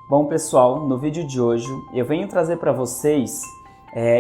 Bom pessoal, no vídeo de hoje eu venho trazer para vocês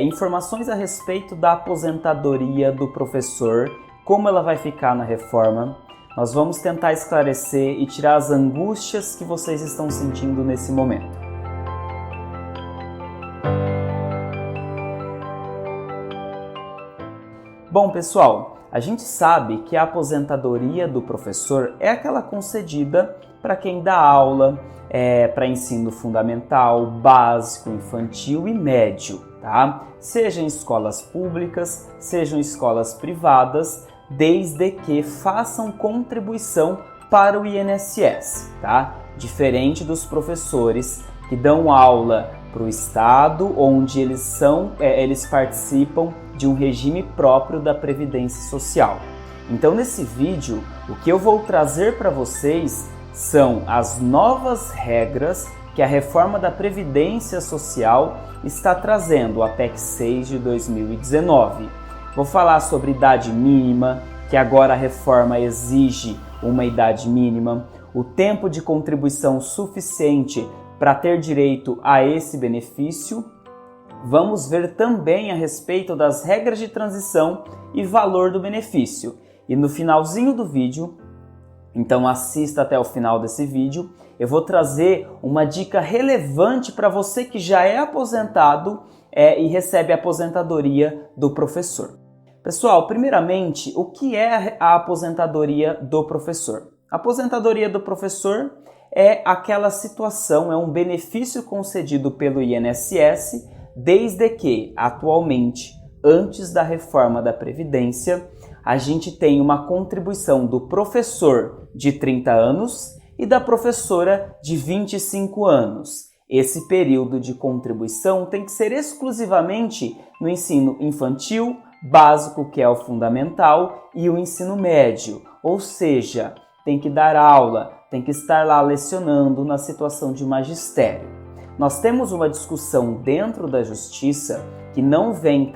informações a respeito da aposentadoria do professor, como ela vai ficar na reforma. Nós vamos tentar esclarecer e tirar as angústias que vocês estão sentindo nesse momento. Bom pessoal, a gente sabe que a aposentadoria do professor é aquela concedida para quem dá aula, para ensino fundamental, básico, infantil e médio, tá? Seja em escolas públicas, sejam escolas privadas, desde que façam contribuição para o INSS, tá? Diferente dos professores que dão aula para o Estado, onde eles participam de um regime próprio da Previdência Social. Então, nesse vídeo, o que eu vou trazer para vocês são as novas regras que a reforma da Previdência Social está trazendo, a PEC 6 de 2019. Vou falar sobre idade mínima, que agora a reforma exige uma idade mínima, o tempo de contribuição suficiente para ter direito a esse benefício. Vamos ver também a respeito das regras de transição e valor do benefício. E no finalzinho do vídeo, então assista até o final desse vídeo, eu vou trazer uma dica relevante para você que já é aposentado e recebe a aposentadoria do professor. Pessoal, primeiramente, o que é a aposentadoria do professor? A aposentadoria do professor é aquela situação, é um benefício concedido pelo INSS, desde que, atualmente, antes da reforma da Previdência, a gente tem uma contribuição do professor de 30 anos e da professora de 25 anos. Esse período de contribuição tem que ser exclusivamente no ensino infantil, básico, que é o fundamental, e o ensino médio, ou seja, tem que dar aula, tem que estar lá lecionando na situação de magistério. Nós temos uma discussão dentro da Justiça que não vem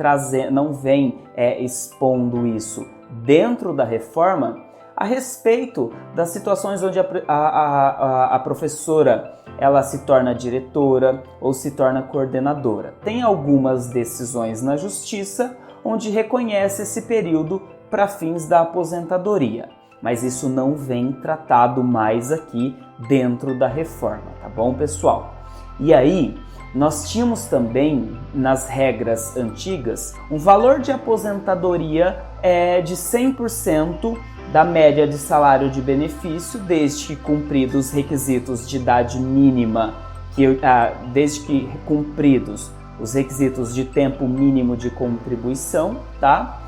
expondo isso dentro da reforma a respeito das situações onde a professora ela se torna diretora ou se torna coordenadora. Tem algumas decisões na Justiça onde reconhece esse período para fins da aposentadoria, mas isso não vem tratado mais aqui dentro da reforma, tá bom, pessoal? E aí, nós tínhamos também, nas regras antigas, um valor de aposentadoria de 100% da média de salário de benefício, desde que cumpridos os requisitos de idade mínima, desde que cumpridos os requisitos de tempo mínimo de contribuição, tá?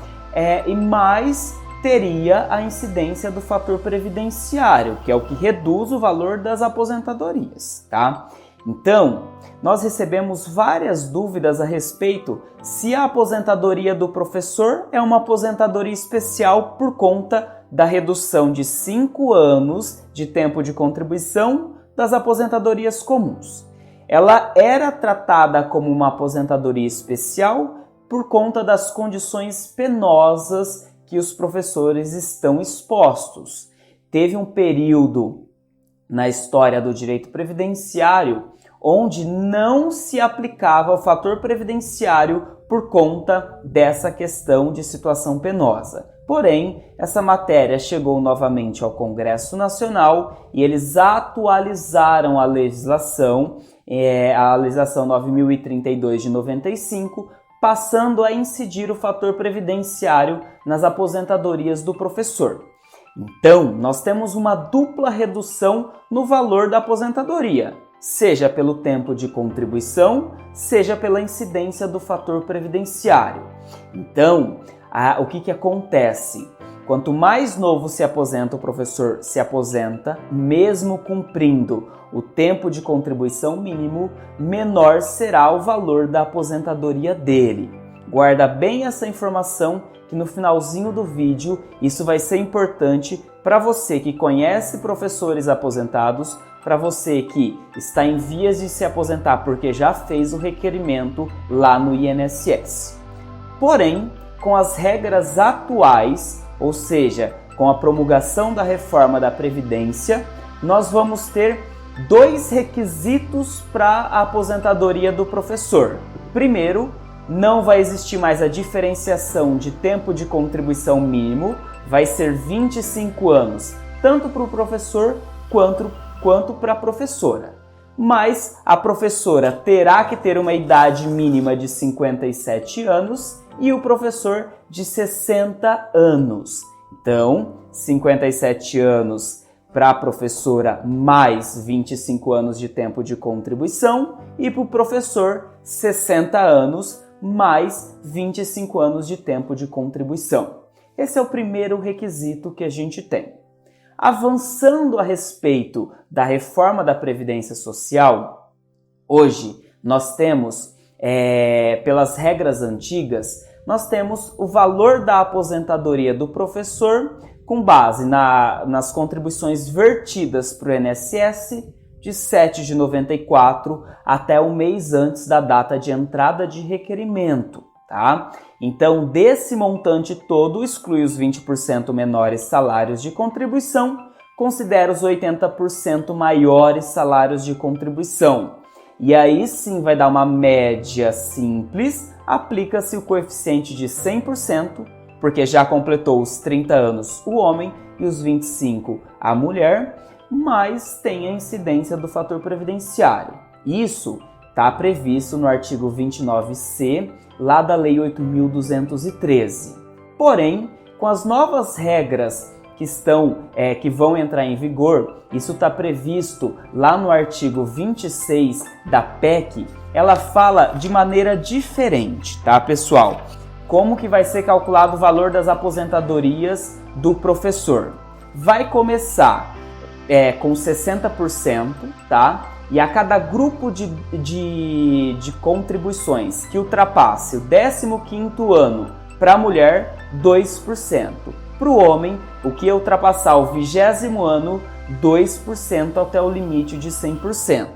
E mais teria a incidência do fator previdenciário, que é o que reduz o valor das aposentadorias, tá? Então, nós recebemos várias dúvidas a respeito se a aposentadoria do professor é uma aposentadoria especial por conta da redução de 5 anos de tempo de contribuição das aposentadorias comuns. Ela era tratada como uma aposentadoria especial por conta das condições penosas que os professores estão expostos. Teve um período na história do direito previdenciário onde não se aplicava o fator previdenciário por conta dessa questão de situação penosa. Porém, essa matéria chegou novamente ao Congresso Nacional e eles atualizaram a legislação 9.032 de 95, passando a incidir o fator previdenciário nas aposentadorias do professor. Então, nós temos uma dupla redução no valor da aposentadoria, seja pelo tempo de contribuição, seja pela incidência do fator previdenciário. Então, o que acontece? Quanto mais novo se aposenta, o professor se aposenta, mesmo cumprindo o tempo de contribuição mínimo, menor será o valor da aposentadoria dele. Guarda bem essa informação que no finalzinho do vídeo isso vai ser importante para você que conhece professores aposentados, para você que está em vias de se aposentar porque já fez o requerimento lá no INSS. Porém, com as regras atuais, ou seja, com a promulgação da reforma da Previdência, nós vamos ter dois requisitos para a aposentadoria do professor. Primeiro, não vai existir mais a diferenciação de tempo de contribuição mínimo, vai ser 25 anos, tanto para o professor quanto para a professora. Mas a professora terá que ter uma idade mínima de 57 anos e o professor de 60 anos. Então, 57 anos para a professora mais 25 anos de tempo de contribuição e para o professor 60 anos mais 25 anos de tempo de contribuição. Esse é o primeiro requisito que a gente tem. Avançando a respeito da reforma da Previdência Social, hoje nós temos, pelas regras antigas, nós temos o valor da aposentadoria do professor com base nas contribuições vertidas para o INSS de 7 de 94 até o mês antes da data de entrada de requerimento, tá? Então, desse montante todo, exclui os 20% menores salários de contribuição, considera os 80% maiores salários de contribuição. E aí sim vai dar uma média simples, aplica-se o coeficiente de 100%, porque já completou os 30 anos o homem e os 25 a mulher, mas tem a incidência do fator previdenciário. Isso está previsto no artigo 29C, lá da Lei 8.213. Porém, com as novas regras que vão entrar em vigor, isso está previsto lá no artigo 26 da PEC, ela fala de maneira diferente, tá, pessoal? Como que vai ser calculado o valor das aposentadorias do professor? Vai começar com 60%, tá? E a cada grupo de contribuições que ultrapasse o 15º ano para a mulher, 2%. Para o homem, o que ultrapassar o 20º ano, 2% até o limite de 100%.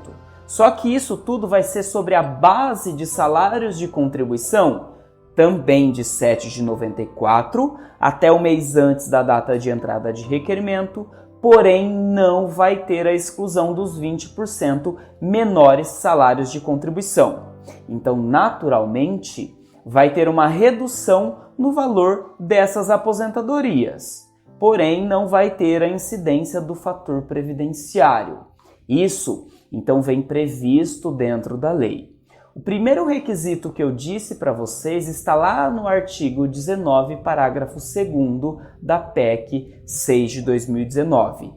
Só que isso tudo vai ser sobre a base de salários de contribuição, também de 7 de 94 até o mês antes da data de entrada de requerimento, porém não vai ter a exclusão dos 20% menores salários de contribuição. Então, naturalmente, vai ter uma redução no valor dessas aposentadorias, porém não vai ter a incidência do fator previdenciário. Isso, então, vem previsto dentro da lei. O primeiro requisito que eu disse para vocês está lá no artigo 19, parágrafo 2º da PEC 6 de 2019.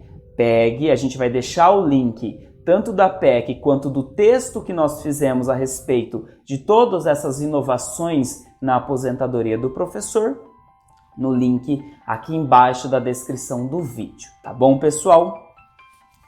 A gente vai deixar o link tanto da PEC quanto do texto que nós fizemos a respeito de todas essas inovações na aposentadoria do professor, no link aqui embaixo da descrição do vídeo, tá bom, pessoal?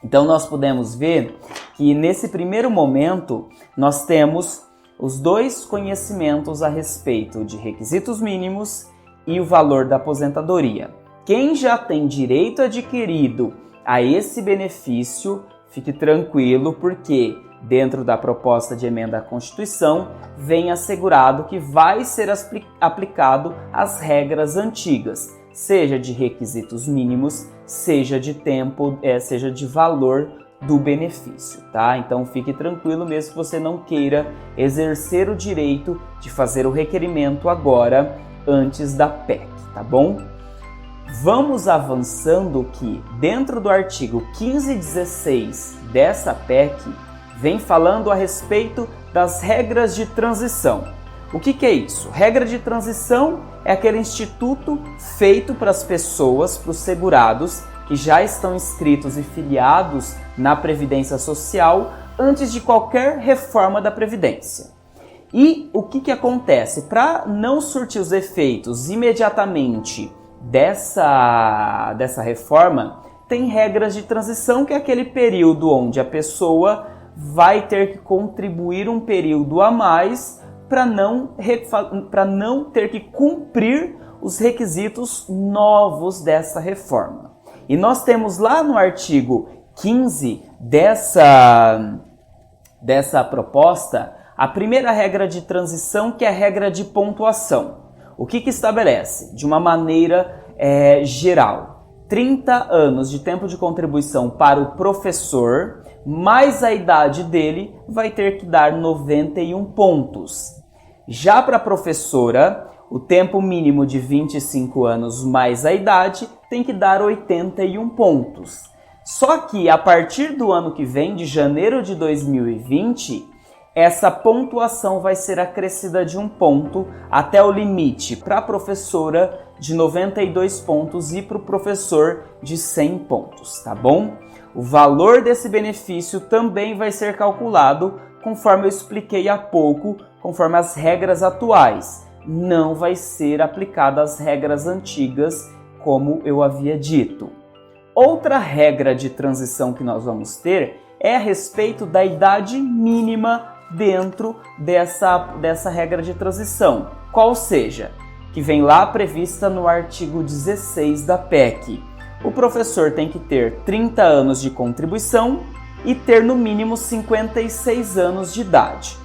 Então nós podemos ver que nesse primeiro momento nós temos os dois conhecimentos a respeito de requisitos mínimos e o valor da aposentadoria. Quem já tem direito adquirido a esse benefício, fique tranquilo, porque dentro da proposta de emenda à Constituição vem assegurado que vai ser aplicado as regras antigas, seja de requisitos mínimos, seja de tempo, seja de valor do benefício, tá? Então fique tranquilo, mesmo que você não queira exercer o direito de fazer o requerimento agora, antes da PEC, tá bom? Vamos avançando que dentro do artigo 1516 dessa PEC vem falando a respeito das regras de transição. O que é isso? Regra de transição é aquele instituto feito para as pessoas, para os segurados que já estão inscritos e filiados na Previdência Social antes de qualquer reforma da Previdência. E o que acontece? Para não surtir os efeitos imediatamente dessa reforma, tem regras de transição, que é aquele período onde a pessoa vai ter que contribuir um período a mais para não ter que cumprir os requisitos novos dessa reforma. E nós temos lá no artigo 15 dessa proposta a primeira regra de transição, que é a regra de pontuação. O que estabelece? De uma maneira geral, 30 anos de tempo de contribuição para o professor mais a idade dele, vai ter que dar 91 pontos. Já para a professora, o tempo mínimo de 25 anos mais a idade tem que dar 81 pontos. Só que a partir do ano que vem, de janeiro de 2020, essa pontuação vai ser acrescida de 1 ponto até o limite para a professora de 92 pontos e para o professor de 100 pontos, tá bom? O valor desse benefício também vai ser calculado conforme eu expliquei há pouco, conforme as regras atuais. Não vai ser aplicada as regras antigas, como eu havia dito. Outra regra de transição que nós vamos ter é a respeito da idade mínima dentro dessa regra de transição, qual seja, que vem lá prevista no artigo 16 da PEC. O professor tem que ter 30 anos de contribuição e ter no mínimo 56 anos de idade.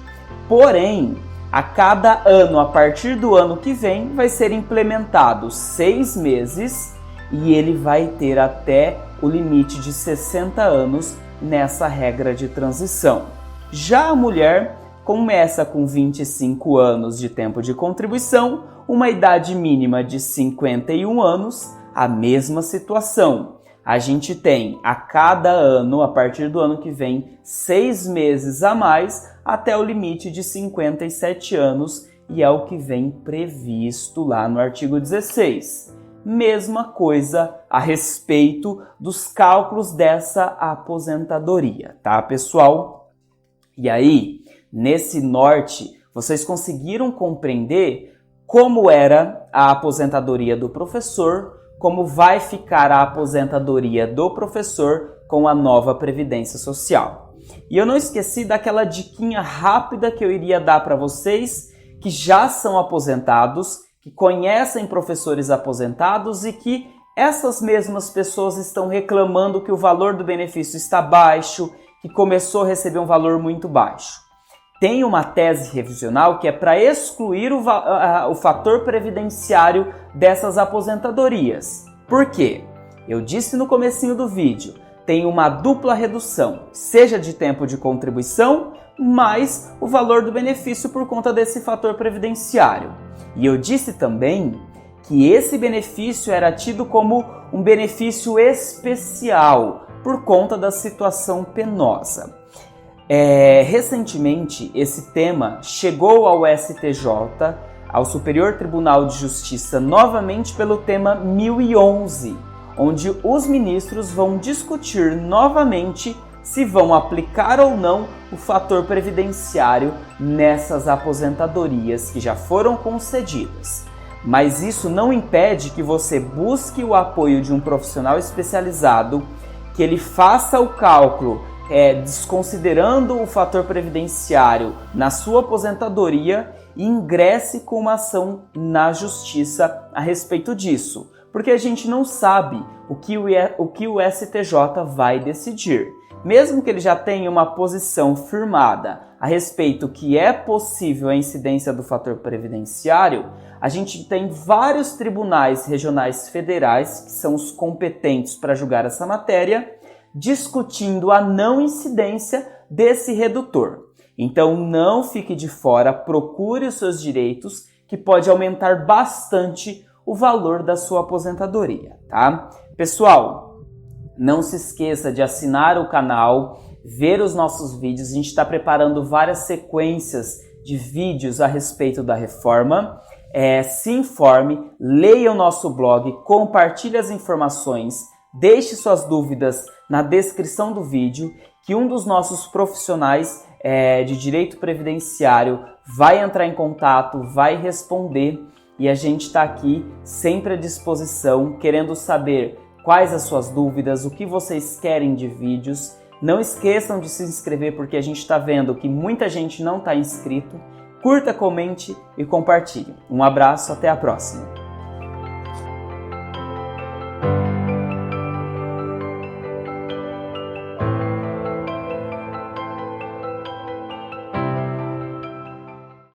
Porém, a cada ano, a partir do ano que vem, vai ser implementado 6 meses e ele vai ter até o limite de 60 anos nessa regra de transição. Já a mulher começa com 25 anos de tempo de contribuição, uma idade mínima de 51 anos, a mesma situação. A gente tem a cada ano, a partir do ano que vem, 6 meses a mais até o limite de 57 anos e é o que vem previsto lá no artigo 16. Mesma coisa a respeito dos cálculos dessa aposentadoria, tá, pessoal? E aí, nesse norte, vocês conseguiram compreender como era a aposentadoria do professor, como vai ficar a aposentadoria do professor com a nova Previdência Social. E eu não esqueci daquela diquinha rápida que eu iria dar para vocês que já são aposentados, que conhecem professores aposentados e que essas mesmas pessoas estão reclamando que o valor do benefício está baixo, que começou a receber um valor muito baixo. Tem uma tese revisional que é para excluir o fator previdenciário dessas aposentadorias. Por quê? Eu disse no comecinho do vídeo, tem uma dupla redução, seja de tempo de contribuição, mais o valor do benefício por conta desse fator previdenciário. E eu disse também que esse benefício era tido como um benefício especial, por conta da situação penosa. Recentemente, esse tema chegou ao STJ, ao Superior Tribunal de Justiça, novamente pelo tema 1011, onde os ministros vão discutir novamente se vão aplicar ou não o fator previdenciário nessas aposentadorias que já foram concedidas. Mas isso não impede que você busque o apoio de um profissional especializado, que ele faça o cálculo desconsiderando o fator previdenciário na sua aposentadoria e ingresse com uma ação na justiça a respeito disso, porque a gente não sabe o que o STJ vai decidir. Mesmo que ele já tenha uma posição firmada a respeito que é possível a incidência do fator previdenciário, a gente tem vários tribunais regionais federais, que são os competentes para julgar essa matéria, discutindo a não incidência desse redutor. Então não fique de fora, procure os seus direitos, que pode aumentar bastante o valor da sua aposentadoria, tá? Pessoal, não se esqueça de assinar o canal, ver os nossos vídeos. A gente está preparando várias sequências de vídeos a respeito da reforma. Se informe, leia o nosso blog, compartilhe as informações, deixe suas dúvidas na descrição do vídeo, que um dos nossos profissionais de direito previdenciário vai entrar em contato, vai responder, e a gente está aqui sempre à disposição, querendo saber quais as suas dúvidas, o que vocês querem de vídeos. Não esqueçam de se inscrever, porque a gente está vendo que muita gente não está inscrito. Curta, comente e compartilhe. Um abraço, até a próxima!